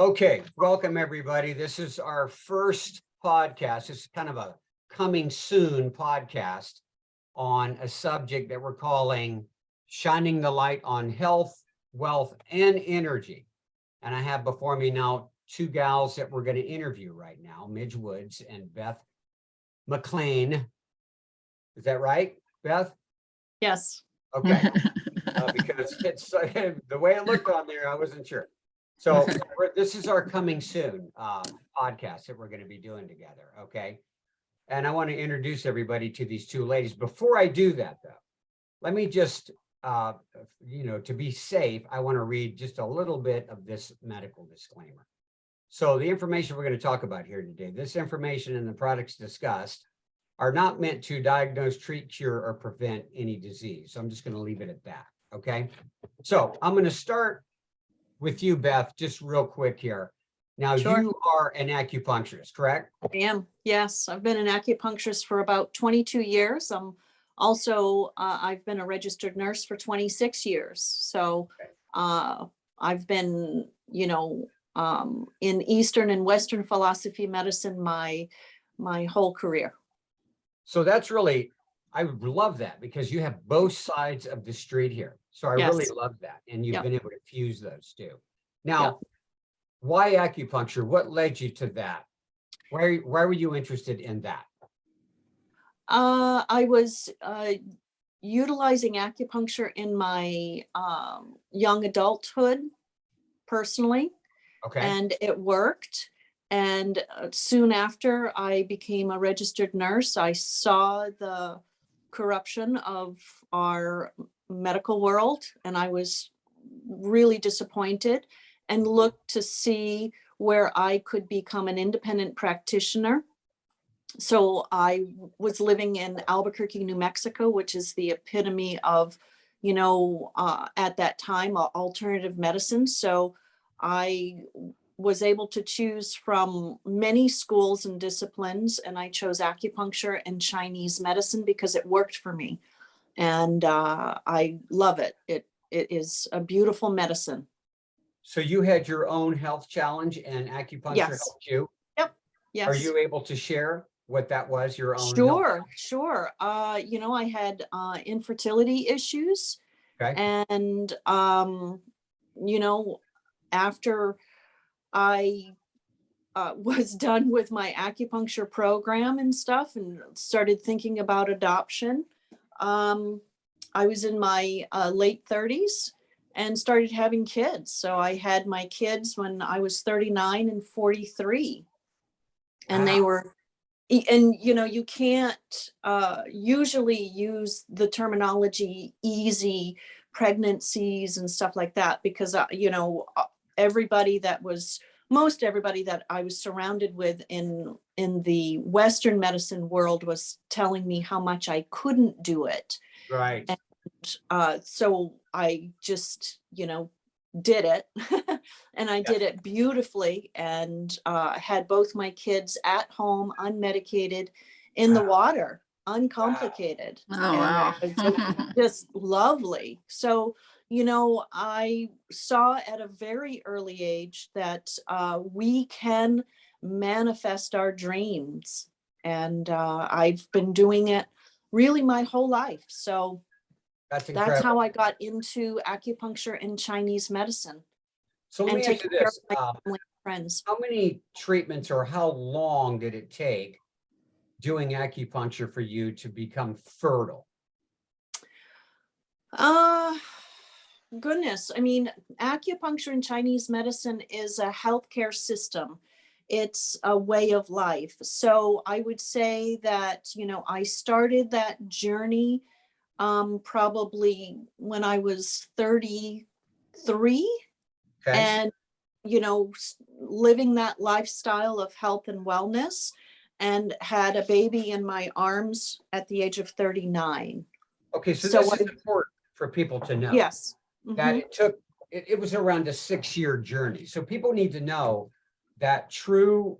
Okay, welcome everybody. This is our first podcast. It's kind of a coming soon podcast on a subject that we're calling Shining the Light on Health, Wealth, and Energy. And I have before me now two gals that we're going to interview right now, Midge Woods and Beth McLean. Is that right, Beth? Yes. Okay, because it's the way it looked on there, I wasn't sure. So this is our coming soon podcast that we're going to be doing together, okay? And I want to introduce everybody to these two ladies. Before I do that, though, let me just, to be safe, I want to read just a little bit of this medical disclaimer. So the information we're going to talk about here today, this information and the products discussed are not meant to diagnose, treat, cure, or prevent any disease. So I'm just going to leave it at that, okay? So I'm going to start with you, Beth, just real quick here. Now, Sure. You are an acupuncturist, correct? I am. Yes. I've been an acupuncturist for about 22 years. I'm also, I've been a registered nurse for 26 years. So I've been, in Eastern and Western philosophy medicine my whole career. So that's really, I would love that because you have both sides of the street here. So I really love that. And you've been able to fuse those two. Now, why acupuncture? What led you to that? Why were you interested in that? I was utilizing acupuncture in my young adulthood personally. Okay. And it worked. And soon after I became a registered nurse, I saw the corruption of our medical world, and I was really disappointed and looked to see where I could become an independent practitioner. So I was living in Albuquerque, New Mexico, which is the epitome of, at that time, alternative medicine. So I was able to choose from many schools and disciplines, and I chose acupuncture and Chinese medicine because it worked for me. And I love it. It is a beautiful medicine. So you had your own health challenge and acupuncture helped you? Yep. Yes. Are you able to share what that was, your own? Sure. I had infertility issues. Okay. And, after I was done with my acupuncture program and stuff and started thinking about adoption, I was in my late 30s and started having kids. So I had my kids when I was 39 and 43. And they were, and you can't usually use the terminology easy pregnancies and stuff like that because, most everybody that I was surrounded with in the Western medicine world was telling me how much I couldn't do it. Right. And so I just, did it and I did it beautifully and had both my kids at home, unmedicated, in the water, uncomplicated. Oh, wow. And it was just lovely. So, I saw at a very early age that we can manifest our dreams. And I've been doing it really my whole life. So that's how I got into acupuncture and Chinese medicine. So let me ask you this. Friends. How many treatments or how long did it take doing acupuncture for you to become fertile? Goodness. I mean, acupuncture and Chinese medicine is a healthcare system. It's a way of life. So I would say that, I started that journey probably when I was 33. Okay. And, living that lifestyle of health and wellness, and had a baby in my arms at the age of 39. Okay, so this is important for people to know. Yes. That it was around a 6-year journey. So people need to know that true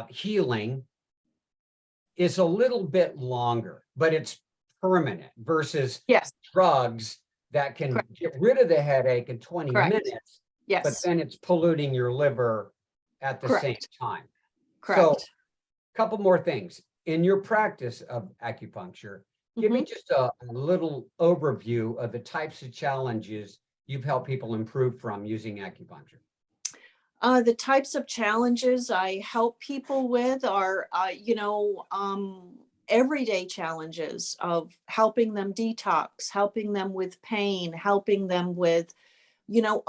healing is a little bit longer, but it's permanent versus drugs that can get rid of the headache in 20 minutes Yes, then it's polluting your liver at the same correct, time. So, correct. couple more things. In your practice of acupuncture, give me Mhm. just a little overview of the types of challenges you've helped people improve from using acupuncture. The types of challenges I help people with are, everyday challenges of helping them detox, helping them with pain, helping them with,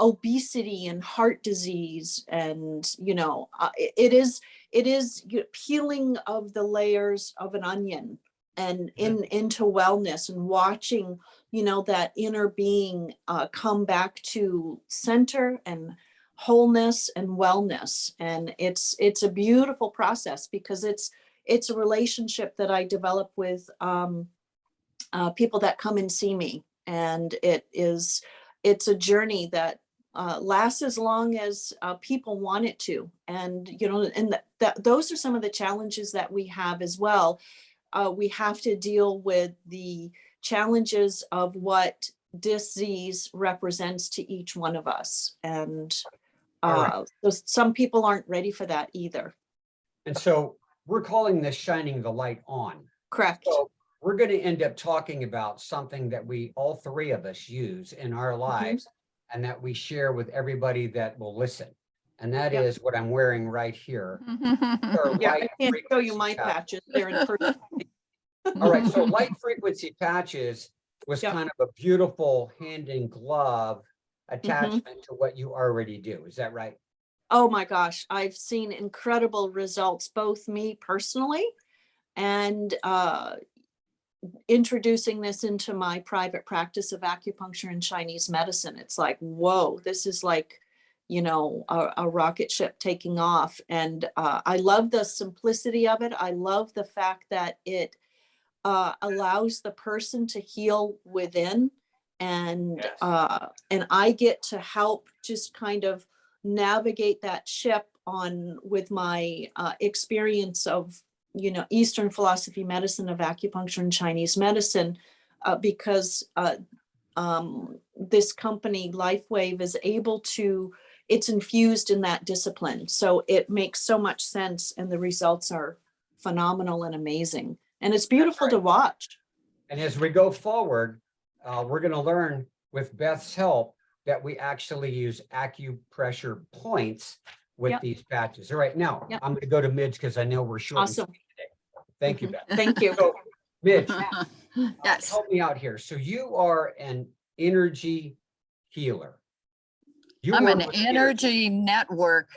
obesity and heart disease. And, it is peeling of the layers of an onion and into wellness and watching, that inner being come back to center and wholeness and wellness. And it's a beautiful process because it's a relationship that I develop with people that come and see me, and it's a journey that lasts as long as people want it to. And those are some of the challenges that we have as well. We have to deal with the challenges of what disease represents to each one of us. And All right. so some people aren't ready for that either. And so we're calling this shining the light on. Correct. So we're going to end up talking about something that all three of us use in our lives and that we share with everybody that will listen. And that is what I'm wearing right here. Yeah, I can't show you my patches. They're in person. All right, so light frequency patches was Yep. kind of a beautiful hand in glove attachment to what you already do. Is that right? Oh my gosh, I've seen incredible results, both me personally and introducing this into my private practice of acupuncture and Chinese medicine. It's like, whoa, this is like, a rocket ship taking off. And I love the simplicity of it. I love the fact that it allows the person to heal within. And Yes. and I get to help just kind of navigate that ship on with my experience of Eastern philosophy medicine of acupuncture and Chinese medicine, because this company Lifewave is able to, it's infused in that discipline, so it makes so much sense and the results are phenomenal and amazing, and it's beautiful to watch. And as we go forward, we're going to learn with Beth's help that we actually use acupressure points with these patches. All right, now I'm going to go to Midge because I know we're short. Awesome. Thank you, Beth. Thank you. So, Midge, Yes. help me out here. So you are an energy healer. I'm work an with energy network.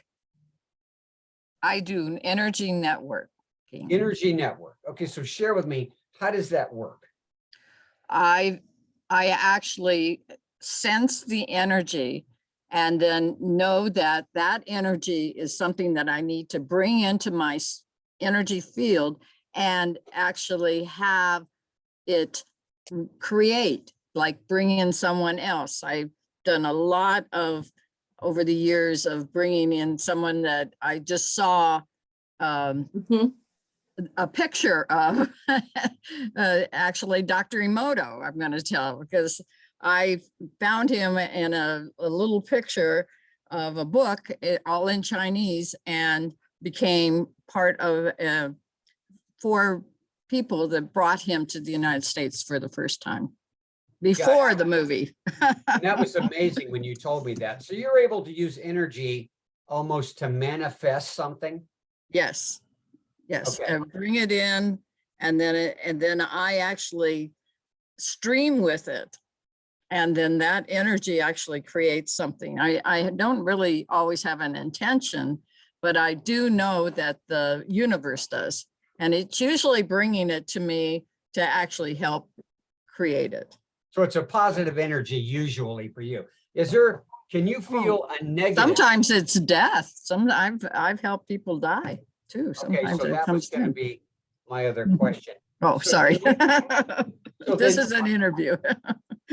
I do an energy network. Energy network. Okay, so share with me, how does that work? I actually sense the energy and then know that that energy is something that I need to bring into my energy field and actually have it create, like bring in someone else. I've done a lot of over the years of bringing in someone that I just saw a picture of actually Dr. Emoto, I'm going to tell, because I found him in a little picture of a book, all in Chinese, and became part of 4 people that brought him to the United States for the first time before the movie. And that was amazing when you told me that. So you're able to use energy almost to manifest something? Yes. Yes, Okay. and bring it in, and then I actually stream with it, and then that energy actually creates something. I don't really always have an intention, but I do know that the universe does, and it's usually bringing it to me to actually help create it. So it's a positive energy usually for you. Can you feel a negative? Sometimes it's death. I've helped people die too. Okay, Sometimes so it that was comes going to through. be my other question. Oh, So sorry. so This then- is an interview.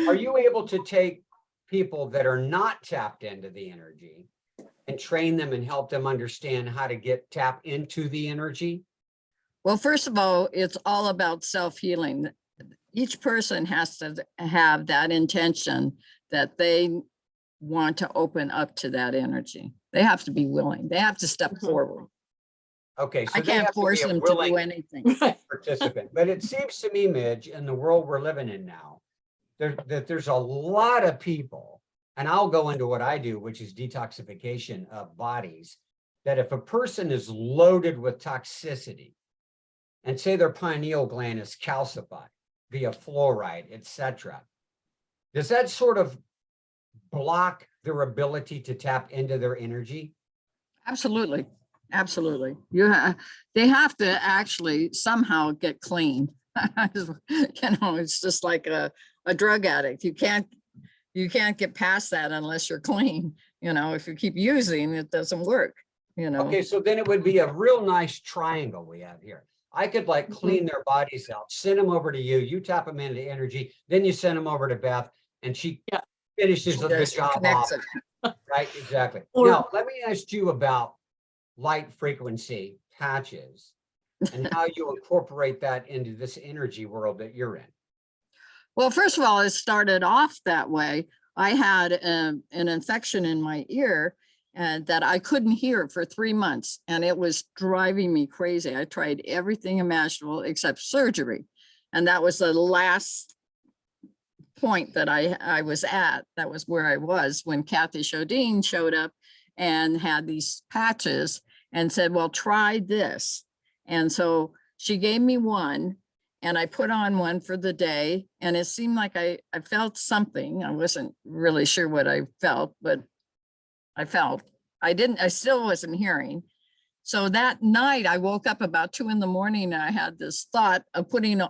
Are you able to take people that are not tapped into the energy and train them and help them understand how to tap into the energy? Well, first of all, it's all about self-healing. Each person has to have that intention that they want to open up to that energy. They have to be willing. They have to step Mhm. forward. Okay, so I they can't have to be force a them to do willing anything. participant. But it seems to me, Midge, in the world we're living in now, that there's a lot of people, and I'll go into what I do, which is detoxification of bodies, that if a person is loaded with toxicity, and say their pineal gland is calcified via fluoride, etc., does that sort of block their ability to tap into their energy? Absolutely. Absolutely. They have to actually somehow get clean. It's just like a drug addict. You can't get past that unless you're clean. If you keep using, it doesn't work, Okay, so then it would be a real nice triangle we have here. I could like clean their bodies out, send them over to you, you tap them into energy, then you send them over to Beth, and she finishes the Yes, job connects off. it. Right, exactly. Or- Now, let me ask you about light frequency patches and how you incorporate that into this energy world that you're in. Well, first of all, it started off that way. I had an infection in my ear and that I couldn't hear for 3 months, and it was driving me crazy. I tried everything imaginable except surgery. And that was the last point that I was at. That was where I was when Kathy Shodine showed up and had these patches and said, well, try this. And so she gave me one, and I put on one for the day, and it seemed like I felt something. I wasn't really sure what I felt, but I still wasn't hearing. So that night I woke up about 2 a.m. and I had this thought of putting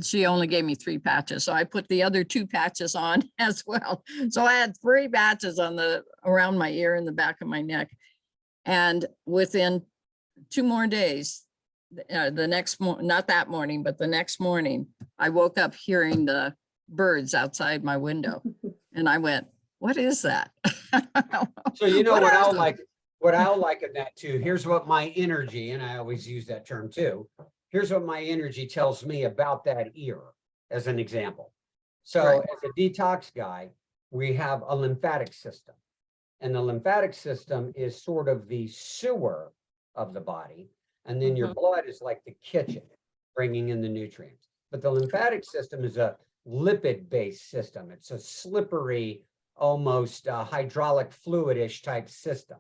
she only gave me 3 patches. So I put the other 2 patches on as well. So I had 3 patches around my ear and the back of my neck. And within 2 more days, not that morning, but the next morning, I woke up hearing the birds outside my window. And I went, what is that? So you know What what I'll is it? like, what I'll like in that too, here's what my energy, and I always use that term too. Here's what my energy tells me about that ear, as an example. So Right. as a detox guy, we have a lymphatic system. And the lymphatic system is sort of the sewer of the body. And then your blood is like the kitchen, bringing in the nutrients. But the lymphatic system is a lipid-based system. It's a slippery, almost hydraulic fluidish type system.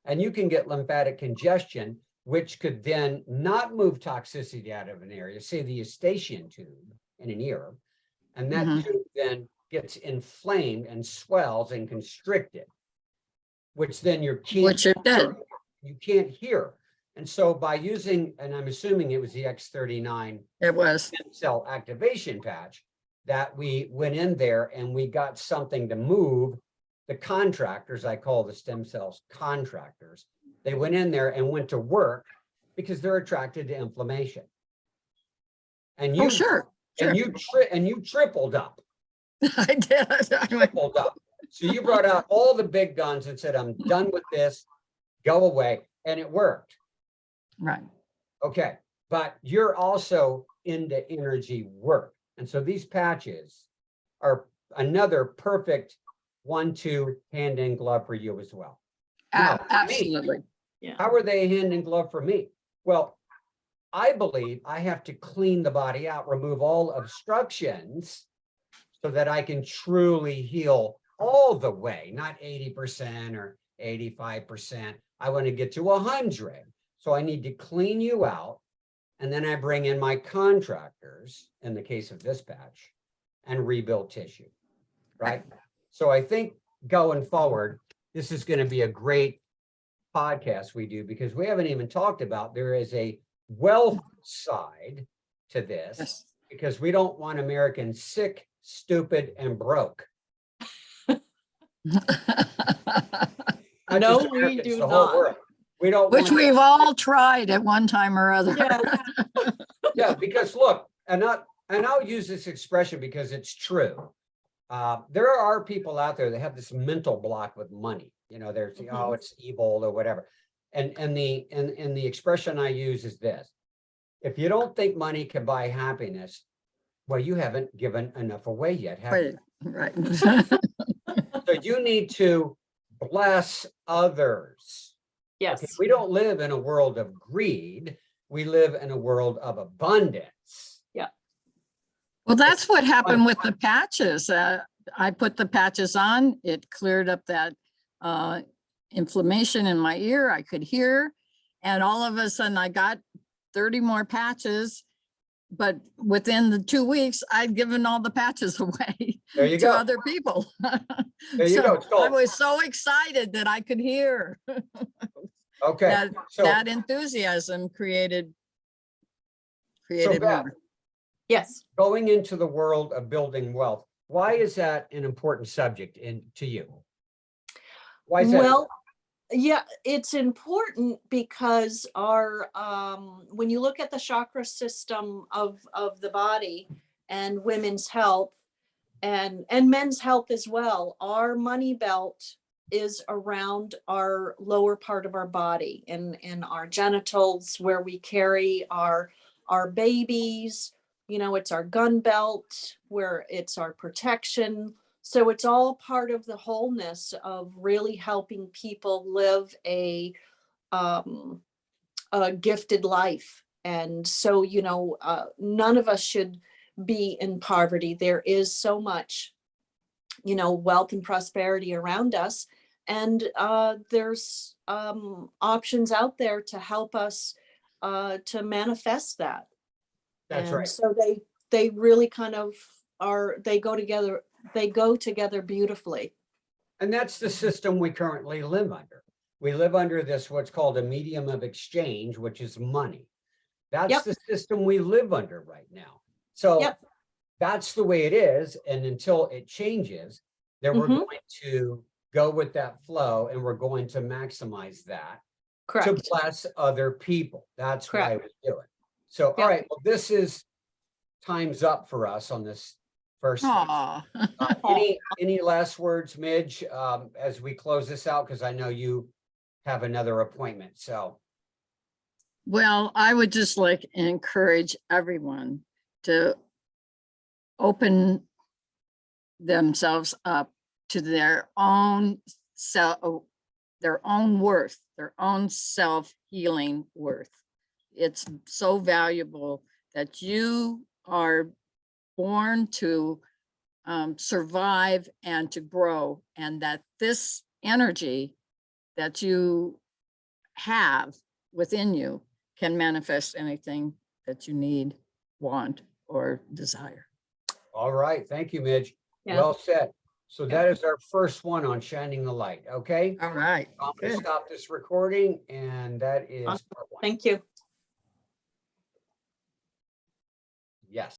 And you can get lymphatic congestion, which could then not move toxicity out of an area, say the eustachian tube in an ear, and that tube then gets inflamed and swells and constricted, which then you can't hear. And so by using, and I'm assuming it was the X39 It was. stem cell activation patch, that we went in there and we got something to move the contractors. I call the stem cells contractors. They went in there and went to work because they're attracted to inflammation. And you, and you tripled up. I did. Tripled up. So you brought out all the big guns and said, I'm done with this, go away. And it worked. Right. Okay. But you're also into energy work. And so these patches are another perfect 1-2 hand in glove for you as well. Now, Absolutely. how are they hand in glove for me? Well, I believe I have to clean the body out, remove all obstructions so that I can truly heal all the way, not 80% or 85%. I want to get to 100. So I need to clean you out. And then I bring in my contractors, in the case of this patch, and rebuild tissue, right? So I think going forward, this is going to be a great podcast we do, because we haven't even talked about, there is a wealth side to this, because we don't want Americans sick, stupid, and broke. No, we do not. We don't. Which we've all tried at one time or other. Yes. Yeah, because look, and I'll use this expression because it's true. There are people out there that have this mental block with money. You know, they're saying, oh, it's evil or whatever. And the expression I use is this: if you don't think money can buy happiness, well, you haven't given enough away yet, have you? Right. So So you need to bless others. Okay, Yes. we don't live in a world of greed. We live in a world of abundance. Well, that's what happened with the patches. I put the patches on, it cleared up that inflammation in my ear. I could hear. And all of a sudden I got 30 more patches. But within the 2 weeks, I'd given all the patches away There you to go. other people. There you go. So I was so excited that I could hear. Okay, That, so, that enthusiasm created Beth, more. Yes. going into the world of building wealth, why is that an important subject to you? Why is that? Well, yeah, it's important because our when you look at the chakra system of the body and women's health and men's health as well, our money belt is around our lower part of our body and in our genitals where we carry our babies. You know, it's our gun belt where it's our protection. So it's all part of the wholeness of really helping people live a gifted life. And so, you know, none of us should be in poverty. There is so much, you know, wealth and prosperity around us. And there's options out there to help us to manifest that. That's And right. so they really kind of they go together beautifully. And that's the system we currently live under. We live under this, what's called a medium of exchange, which is money. That's Yep. the system we live under right now. So Yep. that's the way it is. And until it changes, then we're Mhm. going to go with that flow and we're going to maximize that to Correct. bless other people. That's why Correct. we do it. So, all Yep. right, well, this is time's up for us on this first thing. Aw. Any last words, Midge, as we close this out? Because I know you have another appointment. So, Well, I would just like to encourage everyone to open themselves up to their own self, their own worth, their own self-healing worth. It's so valuable that you are born to survive and to grow, and that this energy that you have within you can manifest anything that you need, want, or desire. all right. Thank you, Midge. Yeah. Well said. So that is our first one on shining the light. Okay. All right. I'm going to Good. stop this recording, and that is Awesome. part one. Thank you. Yes.